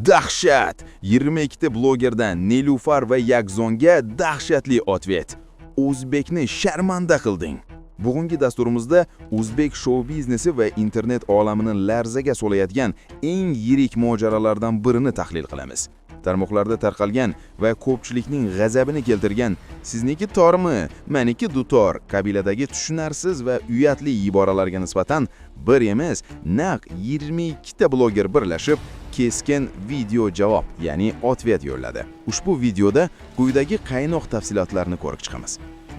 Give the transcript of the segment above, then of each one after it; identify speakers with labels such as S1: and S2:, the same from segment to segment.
S1: Dahshat! 22 ta blogerdan Nilufar va Yakzonga dahshatli otvet. O'zbekni sharmanda qilding. Bugungi dasturimizda o'zbek shou biznesi va internet olamini larzaga solayotgan eng yirik mojarolardan birini tahlil qilamiz. Tarmoqlarda tarqalgan va ko'pchilikning g'azabini keltirgan "sizniki tormi, meniki dutor" qabiladagi tushunarsiz va uyatli iboralarga nisbatan bir emas, naq 22 ta bloger birlashib keskin video javob, ya'ni otvet yo'lladi. Ushbu videoda quyidagi qaynoq tafsilotlarni ko'rib chiqamiz.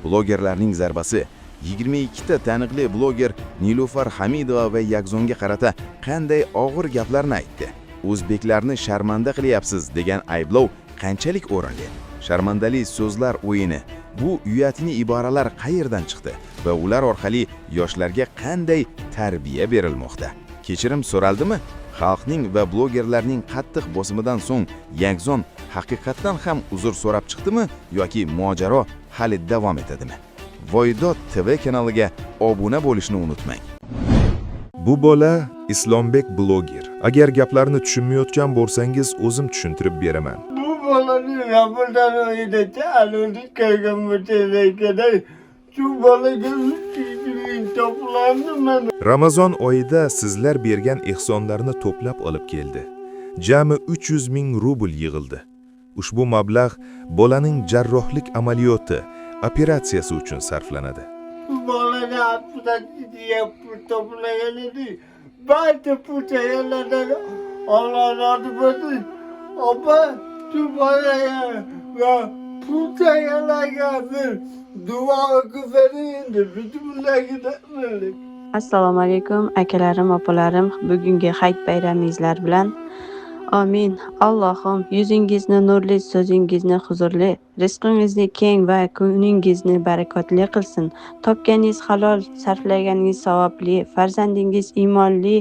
S1: Blogerlarning zarbasi 22 ta taniqli bloger Nilufar Hamidova va Yakzonga qarata qanday og'ir gaplarni aytdi? O'zbeklarni sharmanda qilyapsiz degan ayblov qanchalik o'rinli? Sharmandali so'zlar o'yini, bu uyatli iboralar qayerdan chiqdi va ular orqali yoshlarga qanday tarbiya berilmoqda? Kechirim so'raldimi? Xalqning va blogerlarning qattiq bosimidan so'ng Yakzon haqiqatdan ham uzr so'rab chiqdimi yoki mojaro hali davom etadimi? Voydod TV kanaliga obuna bo'lishni unutmang.
S2: Bu bola Islombek bloger. Agar gaplarni tushunmayotgan bo'lsangiz, o'zim tushuntirib beraman.
S3: Bu bolani rappordan o'yida ta'limlik qilgan bo'lsa shu bolaga to'plandim.
S2: Ramazon oyida sizlar bergan ehsonlarni to'plab olib keldi. Jami 300 ming rubl yig'ildi. Ushbu mablag' bolaning jarrohlik amaliyoti, operatsiyasi uchun sarflanadi.
S3: Bu bolani apsatga to'plagan edi. Barcha puchalardan Alloh rozi bo'lsin. Opa, shu bolaga va puchalarga bir duo qilsang, bismillah.
S4: Assalomu alaykum akalarim, opalarim. Bugungi hayit bayramingizlar bilan. Amin. Allohim yuzingizni nurli, so'zingizni huzurli, rizqingizni keng va kuningizni barakotli qilsin. Topganingiz halol, sarflaganingiz savobli, farzandingiz iymonli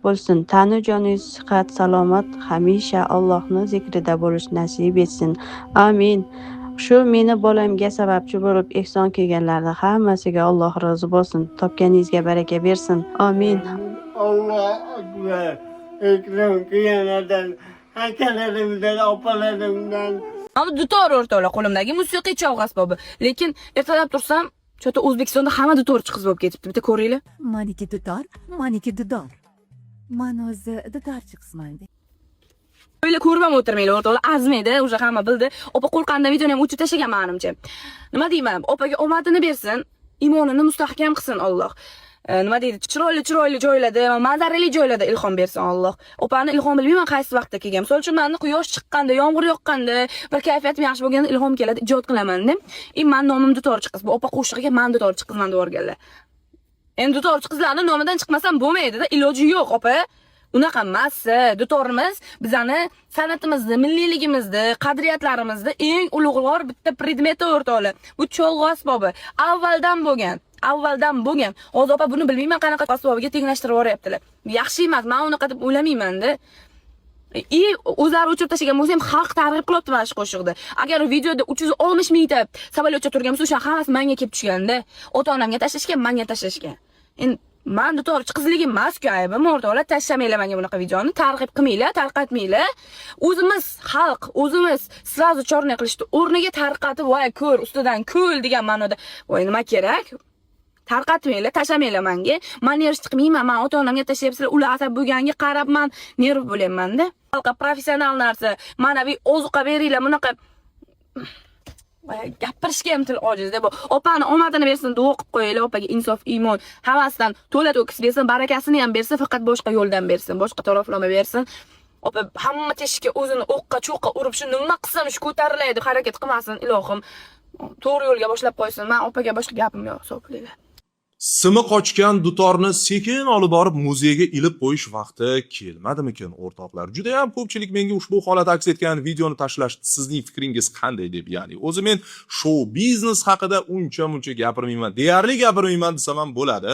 S4: bo'lsin. Tanu joningiz sihat, salomat, hamisha Allohning zikrida bo'lish nasib etsin. Amin. Shu meni bolamga sababchi bo'lib ehson qilganlarning hammasiga Alloh rozi bo'lsin. Topganingizga baraka bersin. Amin.
S3: Alloh akbar. Ekran qiyanadan, akalarimdan, opalarimdan.
S5: Mana dutor o'rtoqlar qo'limdagi musiqiy cholg'u asbobi. Lekin ertalab tursam, chota O'zbekistonda hamma dutorchi qiz bo'lib ketibdi. Bitta ko'ringlar.
S6: Maniki dutor, maniki dudor. Men o'zi dutorchi qisman.
S5: Böyle ko'rib ham o'tirmaylar o'rtoqlar, azmaydi, o'sha hamma bildi. Opa qo'rqqandan videoni ham o'chirib tashlagan menimcha. Nima deyman? Opaga omadini bersin, iymonini mustahkam qilsin Alloh. Nima deydi? Chiroyli joylarda, manzarali joylarda ilhom bersin Alloh. Opani ilhom bilmayman qaysi vaqtda kelgan. Misol uchun meni quyosh chiqqanda, yomg'ir yoqqanda, bir kayfiyatim yaxshi bo'lganda ilhom keladi, ijod qilaman deb. Men nomim dutorchi qiz. Bu opa qo'shig'iga men dutorchi qizman deb o'rganlar. Endi dutorchi qizlarning nomidan chiqmasam bo'lmaydi-da, iloji yo'q, opa. Unaqa emas. Dutorimiz bizani san'atimizni, milliyligimizni, qadriyatlarimizni eng ulug'vor bitta predmeti o'rtoqlar. Bu cholg'u asbobi avvaldan bo'lgan. Hozir opa buni bilmayman qanaqa asbobiga tenglashtirib yuboryaptilar. Yaxshi emas, men unaqa deb o'ylamayman-da. O'zlari o'chirib tashlagan bo'lsa ham xalq targ'ib qilyapti mana shu qo'shiqda. Agar videoda 360 mingta samolyotcha turgan bo'lsa, o'sha hammasi menga kelib tushganda, ota-onamga tashlashgan, menga tashlashgan. Endi men dutorchi qizligim emas-ku, aybim o'rtoqlar, tashlamanglar menga bunaqa videoni, targ'ib qilmanglar, tarqatmanglar. O'zimiz xalq, o'zimiz srazu chorniy qilishdi. O'rniga tarqatib, voy ko'r, ustidan ko'l degan ma'noda. Voy nima kerak? Tarqatmanglar, tashlamanglar menga. Men nerv chiqmayman, men ota-onamga tashlayapsizlar, ular asab bo'lganiga qarab men nerv bo'layapman-da. Xalqqa professional narsa, ma'naviy ozuqa beringlar, bunaqa gapirishga ham til ojiz deb. Opani omadini bersin, duo qilib qo'yinglar, opaga insof, iymon, havasdan to'la to'kis bersin, barakasini ham bersin, faqat boshqa yo'ldan bersin, boshqa taraflama bersin. Opa hamma teshikka o'zini o'qqa-cho'qqa urib shu nima qilsam shu ko'tariladi deb harakat qilmasin, ilohim. To'g'ri yo'lga boshlab qo'ysin. Men opaga boshqa gapim yo'q, hisoblaylar.
S7: Simi qochgan dutorni sekin olib borib muzeyga ilib qo'yish vaqti kelmadimikin o'rtoqlar? Juda ham ko'pchilik menga ushbu holat aks etgan videoni tashlashdi. Sizning fikringiz qanday deb, ya'ni o'zi men shou biznes haqida uncha-muncha gapirmayman, deyarli gapirmayman desam ham bo'ladi.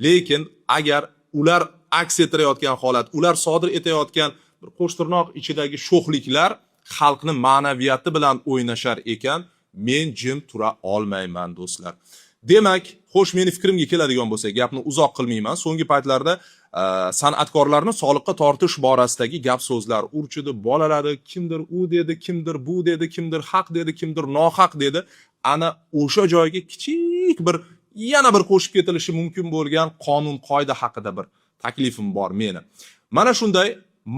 S7: Lekin agar ular aks ettirayotgan holat, ular sodir etayotgan bir qo'shtirnoq ichidagi sho'xliklar xalqning ma'naviyati bilan o'ynashar ekan, men jim tura olmayman do'stlar. Demak, xo'sh, meni fikrimga keladigan bo'lsa, gapni uzoq qilmayman. So'nggi paytlarda san'atkorlarni soliqqa tortish borasidagi gap so'zlar urchidi, bolaladi, kimdir u dedi, kimdir bu dedi, kimdir haq dedi, kimdir nohaq dedi. Ana o'sha joyga kichik bir yana bir qo'shib ketilishi mumkin bo'lgan qonun qoida haqida bir taklifim bor meni. Mana shunday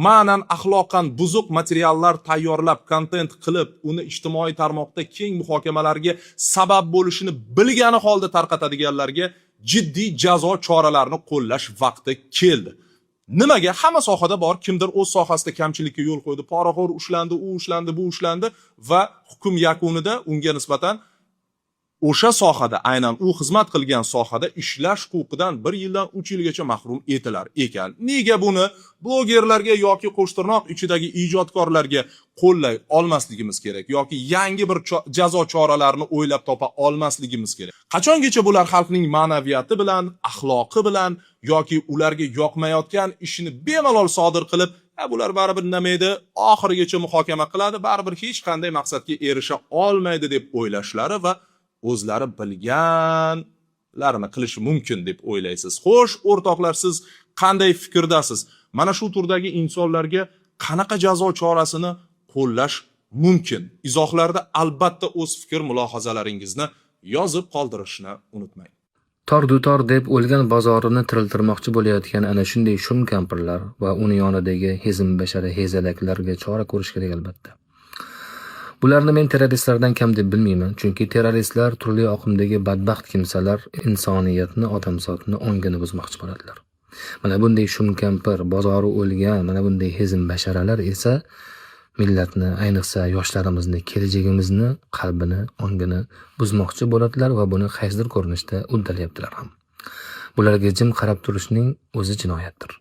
S7: ma'nan axloqan buzuq materiallar tayyorlab, kontent qilib, uni ijtimoiy tarmoqda keng muhokamalarga sabab bo'lishini bilgani holda tarqatadiganlarga jiddiy jazo choralarini qo'llash vaqti keldi. Nimaga? Hamma sohada bor, kimdir o'z sohasida kamchilikka yo'l qo'ydi, poraxo'r ushlandi, u ushlandi, bu ushlandi va hukm yakunida unga nisbatan o'sha sohada, aynan u xizmat qilgan sohada ishlash huquqidan 1 yildan 3 yilgacha mahrum etilar ekan. Nega buni blogerlarga yoki qo'shtirnoq ichidagi ijodkorlarga qo'llay olmasligimiz kerak yoki yangi bir jazo choralarini o'ylab topa olmasligimiz kerak? Qachongacha bular xalqning ma'naviyati bilan, axloqi bilan yoki ularga yoqmayotgan ishini bemalol sodir qilib, bular baribir namaydi, oxirigacha muhokama qiladi, baribir hech qanday maqsadga erisha olmaydi deb o'ylashlari va o'zlari bilganlarini qilishi mumkin deb o'ylaysiz. Xo'sh, o'rtoqlar, siz qanday fikrdasiz? Mana shu turdagi insonlarga qanaqa jazo chorasini qo'llash mumkin? Izohlarda albatta o'z fikr mulohazalaringizni yozib qoldirishni unutmang.
S8: Tor-dutor deb o'lgan bozorini tiriltirmoqchi bo'layotgan ana shunday shum kampirlar va uni yonidagi hezm bashara hezalaklarga chora ko'rish kerak albatta. Bularni men terroristlardan kam deb bilmayman, chunki terroristlar turli oqimdagi badbaxt kimsalar insoniyatni, odamzodni ongini buzmoqchi bo'ladilar. Mana bunday shum kampir, bozori o'lgan, mana bunday hezm basharalar esa millatni, ayniqsa yoshlarimizni, kelajagimizni, qalbini, ongini buzmoqchi bo'ladilar va buni qaysidir ko'rinishda uddalayaptilar ham. Bularga jim qarab turishning o'zi jinoyatdir.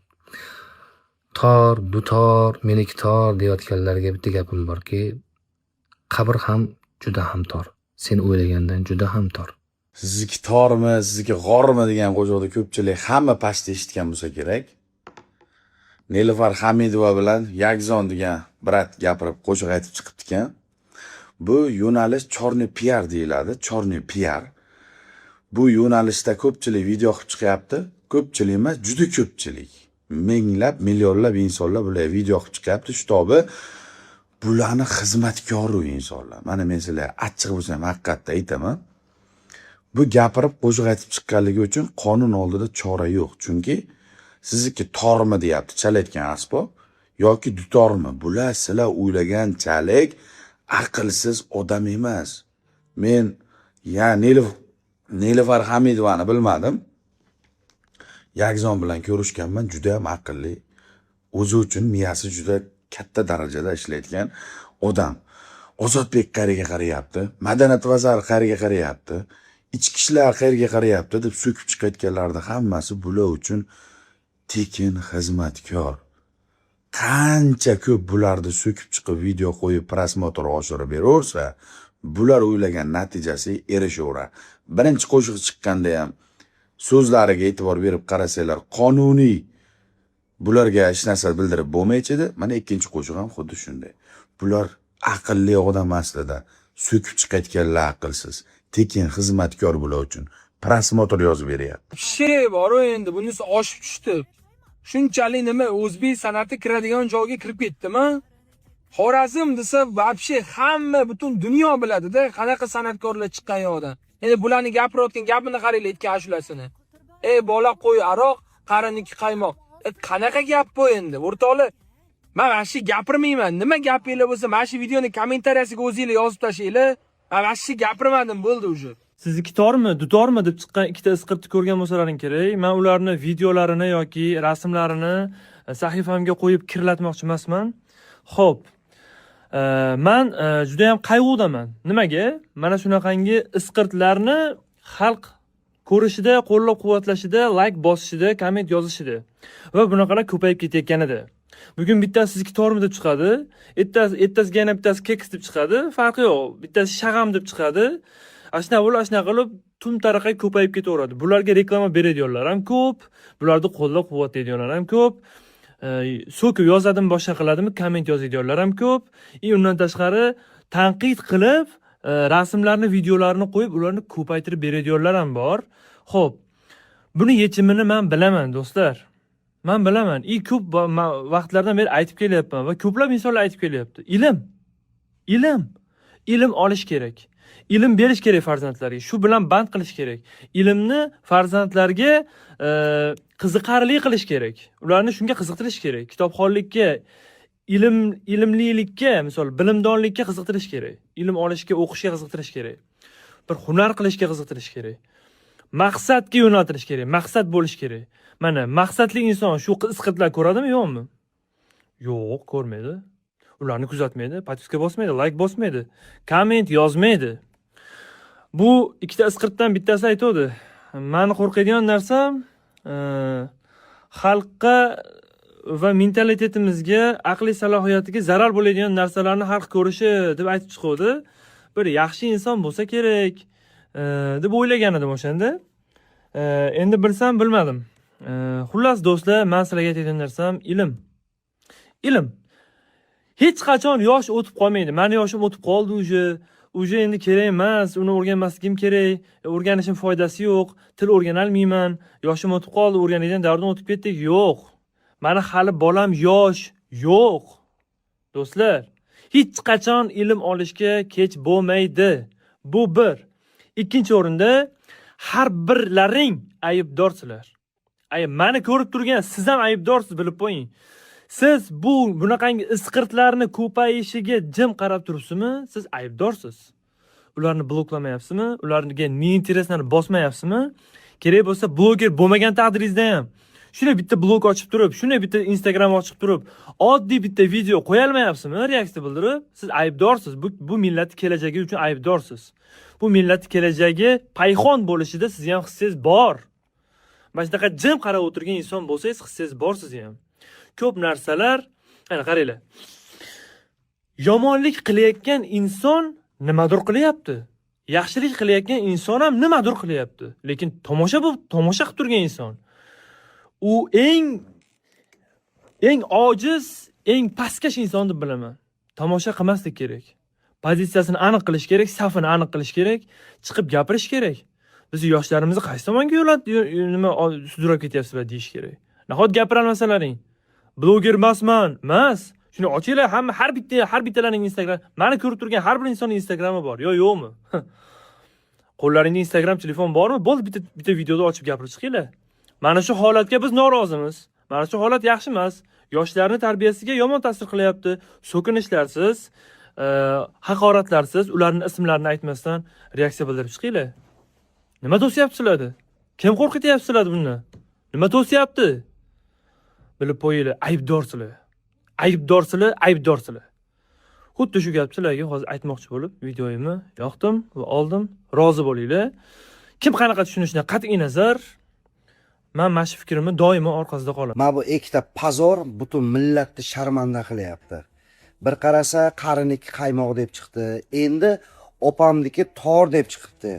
S8: Tor, dutor, meniki tor deyotganlarga bitta gapim borki, qabr ham juda ham tor. Sen o'ylagandan juda ham tor.
S9: Sizniki tormi, sizniki g'ormi degan qo'shiqni ko'pchilik hamma pastda eshitgan bo'lsa kerak. Nilufar Hamidova bilan Yakzon degan brat gapirib qo'shiq aytib chiqibdi ekan. Bu yo'nalish chorni PR deyiladi, chorni PR. Bu yo'nalishda ko'pchilik video qilib chiqyapti. Ko'pchilik emas, juda ko'pchilik. Minglab, millionlab insonlar bular video qilib chiqyapti. Shu tobi bularni xizmatkori insonlar. Mana men sizlarga achchiq bo'lsam haqiqatda aytaman. Bu gapirib qo'shiq aytib chiqqanligi uchun qonun oldida chora yo'q. Chunki sizniki tormi deyapti, chalayotgan asbob yoki dutormi? Bular sizlar o'ylaganchalik aqlsiz odam emas. Men Nilufar Hamidovani bilmadim. Yakzon bilan ko'rishganman, juda ham aqlli. O'zi uchun miyasi juda katta darajada ishlaydigan odam. Ozodbek qayerga qarayapti? Madaniyat vaziri qayerga qarayapti? Ichki ishlar qayerga qarayapti deb so'kib chiqayotganlarning hammasi bular uchun tekin xizmatkor. Qancha ko'p bularni so'kib chiqib video qo'yib prosmotr oshirib beraversa, bular o'ylagan natijasiga erishaveradi. Birinchi qo'shiq chiqqanda ham so'zlariga e'tibor berib qarasanglar, qonuniy bularga hech narsa bildirib bo'lmaychidi. Mana ikkinchi qo'shiq ham xuddi shunday. Bular aqlli odam aslida, so'kib chiqayotganlar aqlsiz. Tekin xizmatkor bular uchun prosmotr yozib beryapti.
S10: Bor endi bunisi oshib tushdi. Shunchalik nima o'zbek san'ati kiradigan joyga kirib ketdimi? Xorazm desa, vobshe hamma butun dunyo biladi-da, qanaqa san'atkorlar chiqqan yoqdan. Endi bularni gapirayotgan gapini qaranglar, aytgan ashulasini. Ey bola qo'y aroq, qariniki qaymoq. Qanaqa gap bu endi? O'rtoqlar, men mana shu gapirmayman. Nima gapinglar bo'lsa, mana shu videoni kommentariyasiga o'zingizlar yozib tashlaylar. Men mana shu gapirmadim, bo'ldi уже.
S11: Sizniki tormi, dutormi deb chiqqan ikkita isqirtni ko'rgan bo'lsalaring kerak. Men ularni videolarini yoki rasmlarini sahifamga qo'yib kirlatmoqchi emasman. Xo'p. Men juda ham qayg'udaman. Nimaga? Mana shunaqangi isqirtlarni xalq ko'rishida, qo'llab-quvvatlashida, like bosishida, komment yozishida va bunaqalar ko'payib ketayotganida. Bugun bittasi sizniki tormi deb chiqadi, ertasiga yana bittasi keks deb chiqadi, farqi yo'q. Bittasi shag'am deb chiqadi. Ashna qilib tum taraqa ko'payib ketaveradi. Bularga reklama beradiganlar ham ko'p, bularni qo'llab-quvvatlaydiganlar ham ko'p. So'kib yozadim, boshqa qiladimi, komment yozadiganlar ham ko'p. Undan tashqari tanqid qilib, rasmlarni, videolarni qo'yib, ularni ko'paytirib beradiganlar ham bor. Xo'p. Buni yechimini men bilaman, do'stlar. Men bilaman. Ko'p vaqtlardan beri aytib kelyapman va ko'plab insonlar aytib kelyapti. Ilm olish kerak. Ilm berish kerak farzandlarga. Shu bilan band qilish kerak. Ilmni farzandlarga qiziqarli qilish kerak. Ularni shunga qiziqtirish kerak. Kitobxonlikka, ilmlilikka, misol bilimdonlikka qiziqtirish kerak. Ilm olishga, o'qishga qiziqtirish kerak. Bir hunar qilishga qiziqtirish kerak. Maqsadga yo'naltirish kerak. Maqsad bo'lish kerak. Mana maqsadli inson shu isqirtlar ko'radimi, yo'qmi? Yo'q, ko'rmaydi. Ularni kuzatmaydi, patiska bosmaydi, like bosmaydi, komment yozmaydi. Bu ikkita isqirtdan bittasi aytadi. Meni qo'rqadigan narsam xalqqa va mentalitetimizga, aqliy salohiyatiga zarar bo'ladigan narsalarni xalq ko'rishi deb aytib chiqdi. Bir yaxshi inson bo'lsa kerak deb o'ylagan edim o'shanda. Endi bilsam bilmadim. Xullas do'stlar, men sizlarga aytadigan narsam ilm. Hech qachon yosh o'tib qolmaydi. Meni yoshim o'tib qoldi uje endi kerak emas, uni o'rganmasligim kerak, o'rganishim foydasi yo'q, til o'rgana olmayman, yoshim o'tib qoldi, o'rganadigan davrdan o'tib ketdik. Yo'q. Mani hali bolam yosh, yo'q. Do'stlar, hech qachon ilm olishga kech bo'lmaydi. Bu bir. Ikkinchi o'rinda, har birlaring aybdorsizlar. Meni ko'rib turgan siz ham aybdorsiz, bilib qo'ying. Siz bunaqangi isqirtlarni ko'payishiga jim qarab turibsizmi? Siz aybdorsiz. Ularni bloklamayapsizmi? Ularga neintereslarni bosmayapsizmi? Kerak bo'lsa, bloger bo'lmagan taqdiringizda ham shunday bitta blog ochib turib, shunday bitta Instagram ochib turib, oddiy bitta video qo'ya olmayapsizmi? Reaksiya bildirib, siz aybdorsiz. Bu millat kelajagi uchun aybdorsiz. Bu millat kelajagi payxon bo'lishida sizga ham hissangiz bor. Mana shunaqa jim qarab o'tirgan inson bo'lsangiz, hissangiz bor sizga ham. Ko'p narsalar, ana qaranglar. Yomonlik qilayotgan inson nimadir qilyapti. Yaxshilik qilayotgan inson ham nimadir qilyapti. Lekin tomosha qilib turgan inson u eng ojiz, eng pastkash inson deb bilaman. Tomosha qilmaslik kerak. Pozitsiyasini aniq qilish kerak, safini aniq qilish kerak, chiqib gapirish kerak. Biz yoshlarimizni qaysi tomonga nima sudrab ketyapsizlar deyish kerak. Nahot gapira olmasalaring? Bloger emasman, emas. Shuni ochinglar, har bittalarning Instagram, meni ko'rib turgan har bir insonning Instagrami bor, yo'qmi? Qo'llaringda Instagram, telefon bormi? Bo'ldi, bitta videoda ochib gapirib chiqinglar. Mana shu holatga biz norozimiz. Mana shu holat yaxshi emas. Yoshlarni tarbiyasiga yomon ta'sir qilyapti. So'kinishlarsiz, haqoratlarsiz, ularning ismlarini aytmasdan reaksiya bildirib chiqinglar. Nima to'syapsizlar? Kim qo'rqityapsizlar bundan? Nima to'syapti? Bilib qo'yinglar, aybdorsizlar. Xuddi shu gapni sizlarga hozir aytmoqchi bo'lib, videoyimni yoqdim va oldim. Rozi bo'linglar. Kim qanaqa tushunishidan qat'iy nazar, men mana shu fikrimni doimo orqasida qolaman.
S12: Mana bu ikkita pozor butun millatni sharmanda qilyapti. Bir qarasa qariniki qaymoq deb chiqdi, endi opamniki tor deb chiqibdi.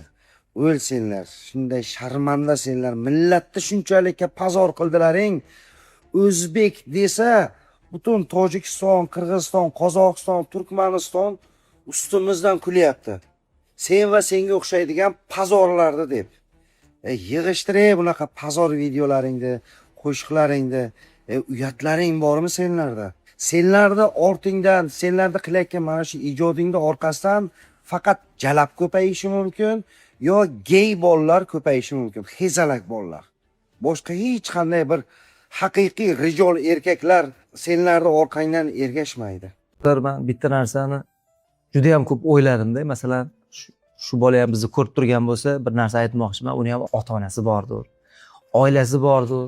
S12: O'lsinlar, shunday sharmanda senlar, millatni shunchalik pozor qildilaring. O'zbek desa, butun Tojikiston, Qirg'iziston, Qozog'iston, Turkmaniston ustimizdan kulyapti. Sen va senga o'xshaydigan pozorlarni deb. Yig'ishtiring bunaqa pozor videolaringni, qo'shiqlaringni, uyatlaring bormi senlarda? Senlarda ortingdan, senlarda qilayotgan mana shu ijodingni orqasidan faqat jalab ko'payishi mumkin, yo gay bolalar ko'payishi mumkin, hezalak bolalar. Boshqa hech qanday bir haqiqiy rijol erkaklar senlarda orqangdan ergashmaydi.
S13: Men bitta narsani juda ham ko'p o'yladim-da, masalan, shu bola ham bizni ko'rib turgan bo'lsa, bir narsa aytmoqchiman, uni ham ota-onasi bordir, oilasi bordir,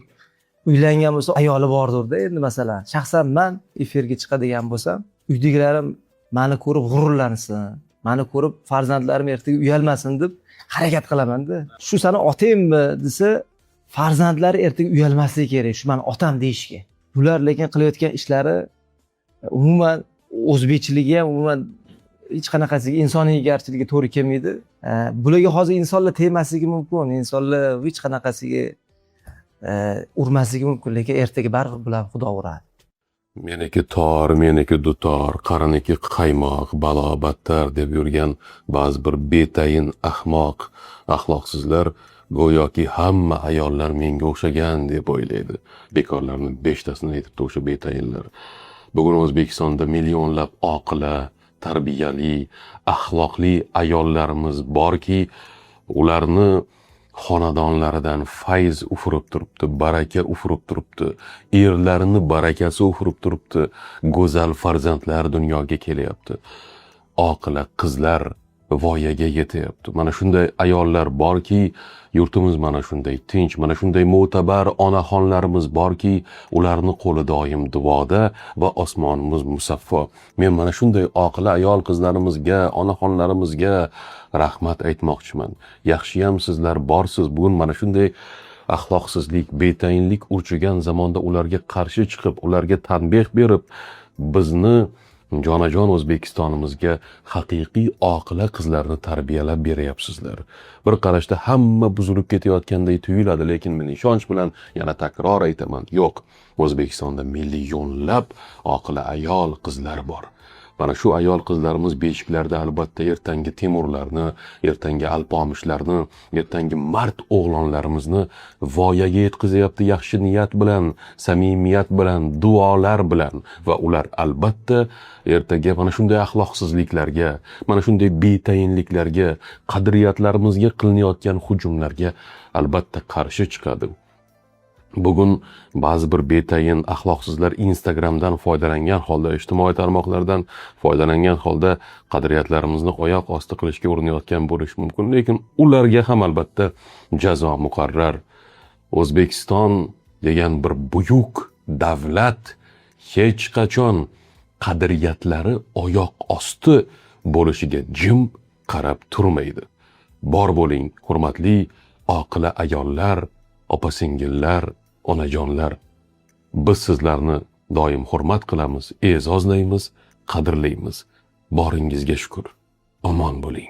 S13: uylangan bo'lsa, ayoli bordir-da. Endi masalan, shaxsan men efirga chiqadigan bo'lsam, uydagilarim meni ko'rib g'ururlansin, meni ko'rib farzandlarim ertaga uyalmasin deb harakat qilaman-da. Shu sani otangmi desa, farzandlari ertaga uyalmasligi kerak, shu meni otam deyishga. Bular lekin qilayotgan ishlari umuman o'zbekchiligi ham umuman hech qanaqasiga insoniygarchiligiga to'g'ri kelmaydi. Bularga hozir insonlar tegmasligi mumkin, insonlar hech qanaqasiga urmasligi mumkin, lekin ertaga baribir bular xudo uradi.
S14: Meniki tor, meniki dutor, qariniki qaymoq, balo battar deb yurgan ba'zi bir betayin ahmoq, axloqsizlar go'yoki hamma ayollar menga o'xshagan deb o'ylaydi. Bekorlarni 5tasini aytibdi o'sha betayinlar. Bugun O'zbekistonda millionlab oqila, tarbiyali, axloqli ayollarimiz borki, ularni xonadonlaridan fayz ufurib turibdi, baraka ufurib turibdi, erlarini barakasi ufurib turibdi, go'zal farzandlar dunyoga kelyapti. Oqila qizlar voyaga yetyapti. Mana shunday ayollar borki, yurtimiz mana shunday tinch, mana shunday mo'tabar onaxonlarimiz borki, ularni qo'li doim duoda va osmonimiz musaffo. Men mana shunday oqila ayol qizlarimizga, onaxonlarimizga rahmat aytmoqchiman. Yaxshiyam sizlar borsiz. Bugun mana shunday axloqsizlik, betayinlik urchigan zamonda ularga qarshi chiqib, ularga tanbeh berib, bizni jonajon O'zbekistonimizga haqiqiy oqila qizlarni tarbiyalab beryapsizlar. Bir qarashda hamma buzilib ketayotganday tuyuladi, lekin men ishonch bilan yana takror aytaman, yo'q. O'zbekistonda millionlab oqila ayol qizlar bor. Mana shu ayol qizlarimiz beshiklarda albatta ertangi Temurlarni, ertangi Alpomishlarni, ertangi mard o'g'lonlarimizni voyaga yetkazyapti yaxshi niyat bilan, samimiyat bilan, duolar bilan va ular albatta ertaga mana shunday axloqsizliklarga, mana shunday betayinliklarga, qadriyatlarimizga qilinayotgan hujumlarga albatta qarshi chiqadi. Bugun ba'zi bir betayin axloqsizlar Instagramdan foydalangan holda, ijtimoiy tarmoqlardan foydalangan holda qadriyatlarimizni oyoq osti qilishga urinayotgan bo'lishi mumkin, lekin ularga ham albatta jazo muqarrar. O'zbekiston degan bir buyuk davlat hech qachon qadriyatlari oyoq osti bo'lishiga jim qarab turmaydi. Bor bo'ling, hurmatli oqila ayollar, opa-singillar, onajonlar. Biz sizlarni doim hurmat qilamiz, e'zozlaymiz, qadrlaymiz. Boringizga shukr. Omon bo'ling.